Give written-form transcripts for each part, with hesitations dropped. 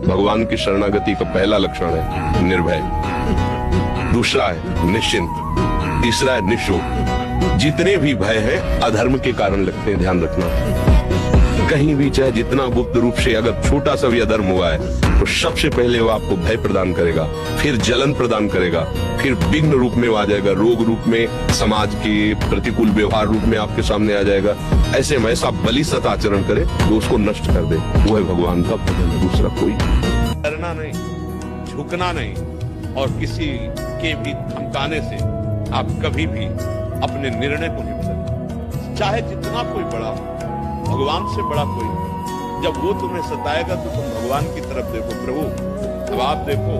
भगवान की शरणागति का पहला लक्षण है निर्भय, दूसरा है निश्चिंत, तीसरा है निशोक। जितने भी भय है अधर्म के कारण लगते हैं, ध्यान रखना। कहीं भी चाहे जितना गुप्त रूप से अगर छोटा सा भी अधर्म हुआ है तो सबसे पहले वो आपको भय प्रदान करेगा, फिर जलन प्रदान करेगा, फिर विघ्न रूप में वो आ जाएगा, रोग रूप में, समाज के प्रतिकूल व्यवहार रूप में आपके सामने आ जाएगा। ऐसे में ऐसा बलिष्ठ आचरण करे तो उसको नष्ट कर दे, वो है भगवान का भजन, दूसरा कोई। डरना नहीं, झुकना नहीं और किसी के भी धमकाने से आप कभी भी अपने निर्णय को नहीं बदलें। चाहे जितना कोई बड़ा हो, भगवान से बड़ा कोई नहीं। जब वो तुम्हें सताएगा तो तुम भगवान की तरफ देखो, प्रभु अब आप देखो,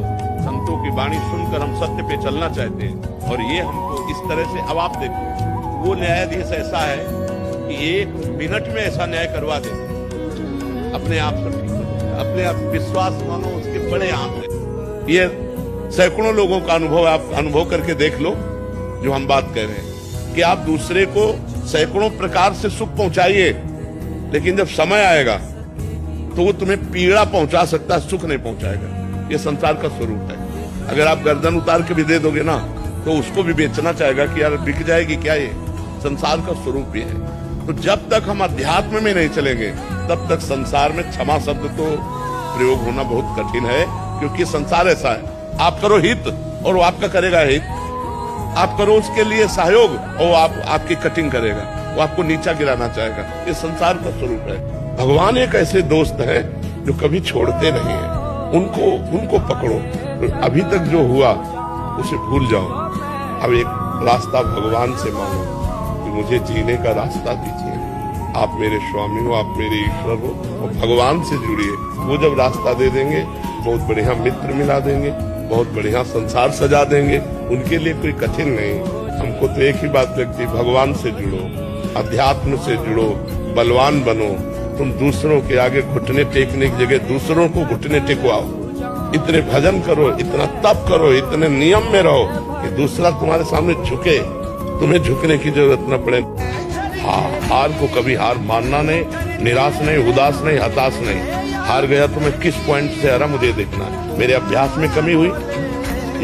संतों की वाणी सुनकर हम सत्य पे चलना चाहते हैं और ये हमको इस तरह से, अब आप देखो वो न्यायाधीश ऐसा है कि 1 मिनट में ऐसा न्याय करवा दे, अपने आप सब ठीक हो, अपने आप विश्वास मानो, उसके बड़े आंख है। ये सैकड़ों लोगों का अनुभव आप अनुभव करके देख लो जो हम बात कर रहे हैं कि आप दूसरे को सैकड़ों प्रकार से सुख पहुंचाइए, लेकिन जब समय आएगा तो वो तुम्हें पीड़ा पहुंचा सकता है, सुख नहीं पहुंचाएगा। ये संसार का स्वरूप है। अगर आप गर्दन उतार के भी दे दोगे ना तो उसको भी बेचना चाहेगा कि यार बिक जाएगी क्या, ये संसार का स्वरूप भी है। तो जब तक हम अध्यात्म में नहीं चलेंगे तब तक संसार में क्षमा शब्द तो प्रयोग होना बहुत कठिन है, क्योंकि संसार ऐसा है, आप करो हित और वो आपका करेगा हित, आप करो उसके लिए सहयोग और वो आपकी कटिंग करेगा, वो आपको नीचा गिराना चाहेगा। ये संसार का स्वरूप है। भगवान एक ऐसे दोस्त हैं जो कभी छोड़ते नहीं है, उनको पकड़ो। अभी तक जो हुआ उसे भूल जाओ, अब एक रास्ता भगवान से मांगो कि मुझे जीने का रास्ता दीजिए, आप मेरे स्वामी हो, आप मेरे ईश्वर हो, और भगवान से जुड़िए। वो जब रास्ता दे देंगे, बहुत बढ़िया मित्र मिला देंगे, बहुत बढ़िया संसार सजा देंगे। उनके लिए कोई कठिन नहीं। हमको तो एक ही बात लगती है, भगवान से जुड़ो, अध्यात्म से जुड़ो, बलवान बनो। तुम दूसरों के आगे घुटने टेकने की जगह दूसरों को घुटने टेकवाओ। इतने भजन करो, इतना तप करो, इतने नियम में रहो कि दूसरा तुम्हारे सामने झुके, तुम्हें झुकने की जरूरत न पड़े। हार को कभी हार मानना नहीं, निराश नहीं, उदास नहीं, हताश नहीं। हार गया तो मैं किस पॉइंट से हारा मुझे देखना है। मेरे अभ्यास में कमी हुई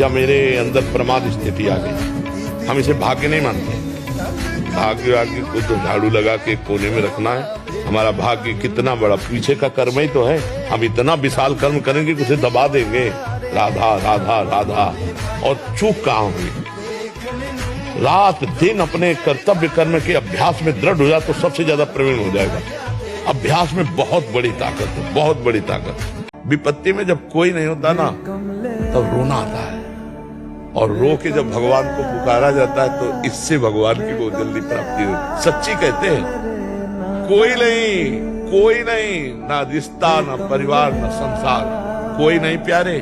या मेरे अंदर प्रमाद स्थिति आ गई। हम इसे भाग्य नहीं मानते। भाग्य को तो झाड़ू लगा के कोने में रखना है। हमारा भाग्य कितना बड़ा पीछे का कर्म ही तो है। हम इतना विशाल कर्म करेंगे कि उसे दबा देंगे, राधा राधा राधा, और चूक कहाँ हुई। रात दिन अपने कर्तव्य कर्म के अभ्यास में दृढ़ हो जाए तो सबसे ज्यादा प्रवीण हो जाएगा। अभ्यास में बहुत बड़ी ताकत है, बहुत बड़ी ताकत। विपत्ति में जब कोई नहीं होता ना तब रोना आता है, और रो के जब भगवान को पुकारा जाता है तो इससे भगवान की बहुत जल्दी प्राप्ति हो। सच्ची कहते हैं, कोई नहीं, ना रिश्ता, ना परिवार, ना संसार, कोई नहीं प्यारे।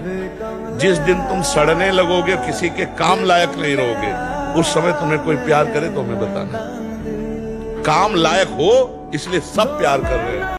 जिस दिन तुम सड़ने लगोगे, किसी के काम लायक नहीं रहोगे, उस समय तुम्हें कोई प्यार करे तो हमें बताना। काम लायक हो इसलिए सब प्यार कर रहे हैं।